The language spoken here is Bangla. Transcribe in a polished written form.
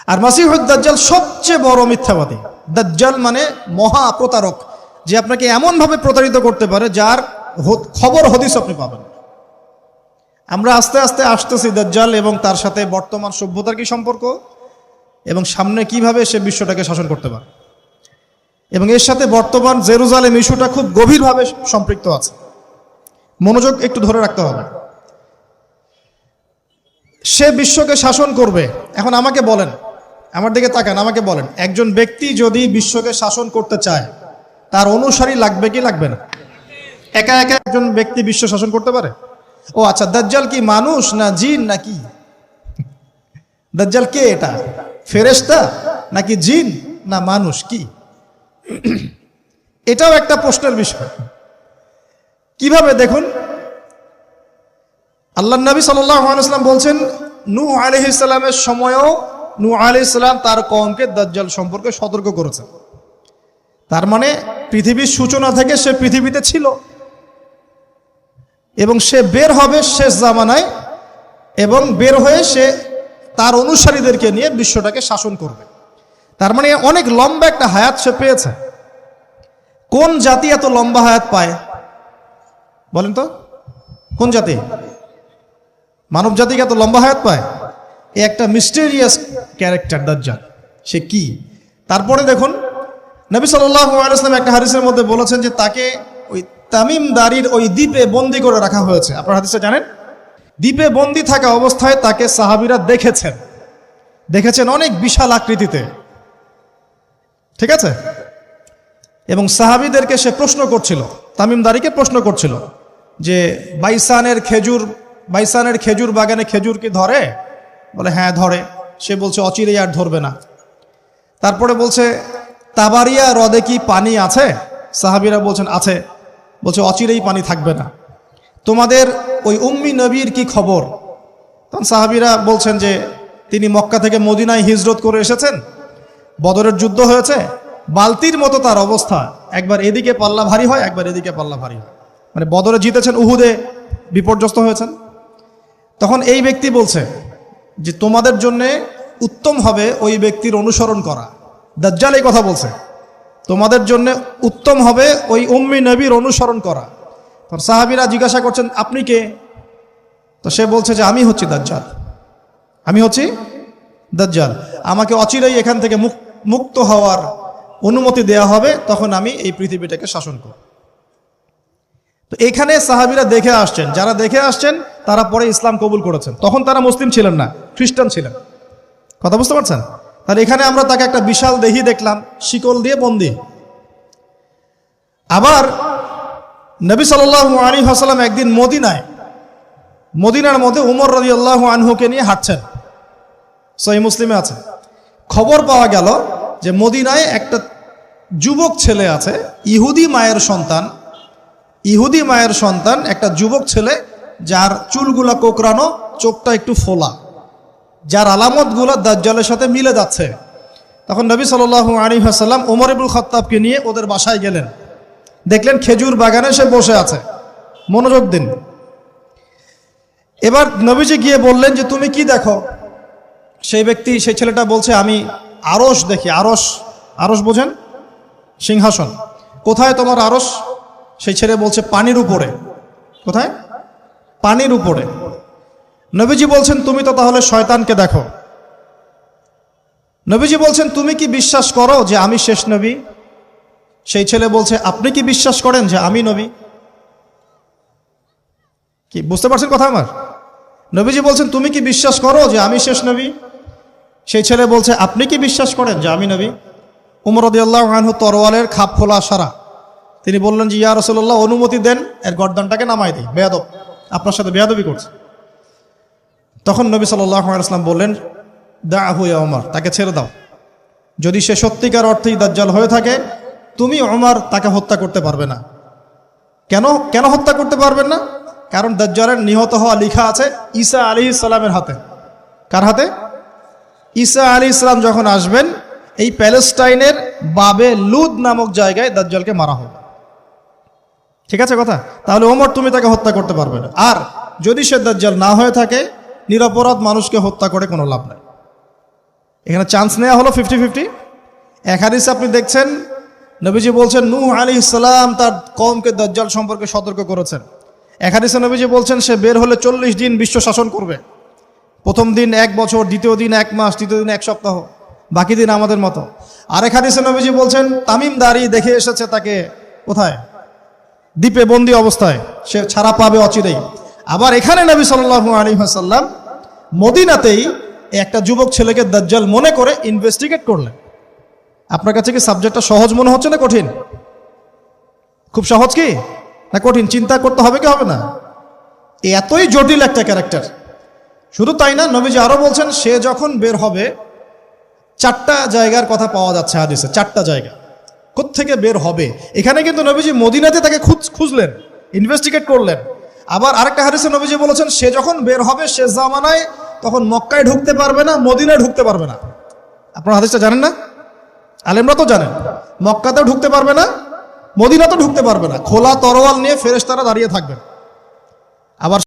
আর মাসিহুদ দাজ্জাল সবচেয়ে বড় মিথ্যাবাদী। দাজ্জাল মানে মহা প্রতারক, যে আপনাকে এমনভাবে প্রতারিত করতে পারে যার খবর হদিস আপনি পাবেন। আমরা আস্তে আস্তে আসতেছি দাজ্জাল এবং তার সাথে বর্তমান সভ্যতার কি সম্পর্ক এবং সামনে কিভাবে সে বিশ্বটাকে শাসন করতে পারে, এবং এর সাথে বর্তমান জেরুজালেম ইস্যুটা খুব গভীরভাবে সম্পৃক্ত আছে। মনোযোগ একটু ধরে রাখতে হবে। সে বিশ্বকে শাসন করবে। এখন আমাকে বলেন, আমার দিকে তাকান, আমাকে বলেন, একজন ব্যক্তি যদি বিশ্বকে শাসন করতে চায় তার অনুসারী লাগবে কি লাগবে না? একা একা একজন ব্যক্তি বিশ্ব শাসন করতে পারে? ও আচ্ছা, দাজ্জাল কি মানুষ না জিন নাকি? দাজ্জাল কে? এটা ফেরেশতা নাকি জিন না মানুষ কি? এটাও একটা প্রশ্নের বিষয়। কিভাবে দেখুন, আল্লাহর নবী সাল্লাল্লাহু আলাইহি ওয়াসাল্লাম বলছেন নূহ আলাইহিস সালামের সময়ও নূহ আলাইহিস সালাম তার কওমকে দাজ্জাল সম্পর্কে সতর্ক করেছেন। তার মানে পৃথিবীর সূচনা থেকে সে পৃথিবীতে ছিল এবং সে বের হবে শেষ জামানায়, এবং বের হয়ে সে তার অনুসারীদেরকে নিয়ে বিশ্বটাকে শাসন করবে। তার মানে অনেক লম্বা একটা হায়াত সে পেয়েছে। কোন জাতি এত লম্বা হায়াত পায় বলেন তো? কোন জাতি মানব জাতিকে এত লম্বা হায়াত পায়? এই একটা মিস্টেরিয়াস ক্যারেক্টার দাজ্জাল। সে কি? তারপরে দেখুন, নবী সাল্লাল্লাহু আলাইহি ওয়াসাল্লাম একটা হাদিসের মধ্যে বলেছেন যে তাকে ওই তামিম দারির ওই দ্বীপে বন্দী করে রাখা হয়েছে। আপনারা হাদিসে জানেন, দ্বীপে বন্দী থাকা অবস্থায় তাকে সাহাবীরা দেখেছেন অনেক বিশাল আকৃতিতে, ঠিক আছে? এবং সাহাবীদেরকে সে প্রশ্ন করছিল, তামিম দারিকে প্রশ্ন করছিল যে বাইসানের খেজুর বাগানে খেজুর কি ধরে? বলে হ্যাঁ ধরে। সে বলছে অচিরেই আর ধরবে না। তারপরে বলছে তাবারিয়া হ্রদে কি পানি আছে? সাহাবীরা বলছেন আছে। বলছে অচিরেই পানি থাকবে না। তোমাদের ওই উম্মি নবীর কি খবর? তখন সাহাবীরা বলছেন যে তিনি মক্কা থেকে মদিনায় হিজরত করে এসেছেন, বদরের যুদ্ধ হয়েছে, বালতির মতো তার অবস্থা, একবার এদিকে পাল্লা ভারী হয় একবার এদিকে পাল্লা ভারী হয়। মানে বদরে জিতেছেন, উহুদে বিপর্যস্ত হয়েছেন। তখন এই ব্যক্তি বলছে যে তোমাদের জন্য উত্তম হবে ওই ব্যক্তির অনুসরণ করা। দাজ্জাল এই কথা বলছে, তোমাদের জন্য উত্তম হবে ওই উম্মি নবীর অনুসরণ করা। তখন সাহাবীরা জিজ্ঞাসা করছেন আপনি কে? তো সে বলছে যে আমি হচ্ছি দাজ্জাল। আমাকে অচিরেই এখান থেকে মুক্ত হওয়ার অনুমতি দেয়া হবে, তখন আমি এই পৃথিবীটাকে শাসন করব। তো এখানে সাহাবীরা দেখে আসছেন, যারা দেখে আসছেন তারা পরে ইসলাম কবুল করেছেন। তখন তারা মুসলিম ছিলেন না, খ্রিস্টান ছিলেন। কথা বুঝতে পারছেন? তাহলে এখানে আমরা তাকে একটা বিশাল দেহি দেখলাম, শিকল দিয়ে বন্দী। আবার নবী সাল্লাল্লাহু আলাইহি ওয়াসাল্লাম একদিন মদিনার মধ্যে উমর রাদিয়াল্লাহু আনহুকে নিয়ে হাঁটছেন, সহিহ মুসলিমে আছে। খবর পাওয়া গেল যে মদিনায় একটা যুবক ছেলে আছে, ইহুদি মায়ের সন্তান একটা যুবক ছেলে, যার চুলগুলা কোকড়ানো, চোখটা একটু ফোলা, যার আলামতগুলো দাজ্জালের সাথে মিলে যাচ্ছে। তখন নবী সাল্লাল্লাহু আলাইহি ওয়াসাল্লাম ওমর ইবনুল খাত্তাবকে নিয়ে ওদের বাসায় গেলেন। দেখলেন খেজুর বাগানে সে বসে আছে। মনোযোগ দিন। এবার নবীজি গিয়ে বললেন যে তুমি কি দেখো? সেই ছেলেটা বলছে আমি আরশ দেখি। আরশ বোঝেন? সিংহাসন। কোথায় তোমার আরশ? সেই ছেলে বলছে পানির উপরে। কোথায়? পানির উপরে। নবীজি বলছেন তুমি তো তাহলে শয়তানকে দেখো। নবীজি বলছেন তুমি কি বিশ্বাস করো যে আমি শেষ নবী? সেই ছেলে বলছে আপনি কি বিশ্বাস করেন যে আমি নবী? কি বুঝতে পারছেন কথা আমার? নবীজি বলছেন তুমি কি বিশ্বাস করো যে আমি শেষ নবী? সেই ছেলে বলছে আপনি কি বিশ্বাস করেন যে আমি নবী? উমর রাদিয়াল্লাহু আনহু তরোয়ালের খাপ খোলা সারা। তিনি বললেন যে ইয়া রাসূলুল্লাহ অনুমতি দেন, এর গর্দানটাকে নামাই দিই, বেয়াদব, আপনার সাথে বেয়াদবি করছে। তখন নবী সাল্লাল্লাহু আলাইহি ওয়াসাল্লাম বললেন দাআহু ইয়া ওমর, তাকে ছেড়ে দাও। যদি সে সত্যিকার অর্থেই দাজ্জাল হয়ে থাকে, তুমি ওমর তাকে হত্যা করতে পারবে না। কেন হত্যা করতে পারবেন না? কারণ দাজ্জালের নিহত হওয়া লেখা আছে ঈসা আলাইহিস সালামের হাতে। কার হাতে? ঈসা আলাইহিস সালাম যখন আসবেন, এই প্যালেস্টাইনের বাবে লুদ নামক জায়গায় দাজ্জালকে মারা হবে। ঠিক আছে কথা? তাহলে ওমর তুমি তাকে হত্যা করতে পারবে না। আর যদি সে দাজ্জাল না হয়ে থাকে, নিরপরাধ মানুষকে হত্যা করে কোনো লাভ নাই। এখানে চান্স নেওয়া হলো 50-50। এক হাদিসে আপনি দেখছেন নবীজি বলছেন নূহ আলাইহিস সালাম তার কওমকে দাজ্জাল সম্পর্কে সতর্ক করেছেন। এক হাদিসে নবীজি বলছেন সে বের হলে 40 দিন বিশ্ব শাসন করবে। প্রথম দিন 1 বছর, দ্বিতীয় দিন 1 মাস, তৃতীয় দিন 1 সপ্তাহ, বাকি দিন আমাদের মতো। আরেক হাদিসে নবীজি বলছেন তামিমদারি দেখে এসেছে তাকে কোথায়? দ্বীপে বন্দী অবস্থায়, সে ছাড়া পাবে অচিরেই। আবার এখানে নবী সাল্লাল্লাহু আলাইহি ওয়াসাল্লাম মদিনাতেই একটা যুবক ছেলেকে দাজ্জাল মনে করে ইনভেস্টিগেট করলেন। আপনার কাছে কি সাবজেক্টটা সহজ মনে হচ্ছে না কঠিন? খুব সহজ কি না কঠিন? চিন্তা করতে হবে কি হবে না? এতই জটিল একটা ক্যারেক্টার। শুধু তাই না, নবীজি আরো বলছেন সে যখন বের হবে 4টা জায়গার কথা পাওয়া যাচ্ছে হাদিসে। 4টা জায়গা কোত্থেকে বের হবে। এখানে কিন্তু নবীজি মদিনাতে তাকে খুঁজলেন, ইনভেস্টিগেট করলেন। আবার আরেকটা হাদিসে নবীজি বলেছেন সে যখন বের হবে শেষ জামানায় তখন মক্কায় ঢুকতে পারবে না, মদিনায় ঢুকতে পারবে না। আপনারা হাদিসটা জানেন না? আলেমরা তো জানেন। মক্কাতেও ঢুকতে পারবে না, মদিনাতেও ঢুকতে পারবে না। খোলা তরোয়াল নিয়ে ফেরেশতারা দাঁড়িয়ে থাকবেন। আবার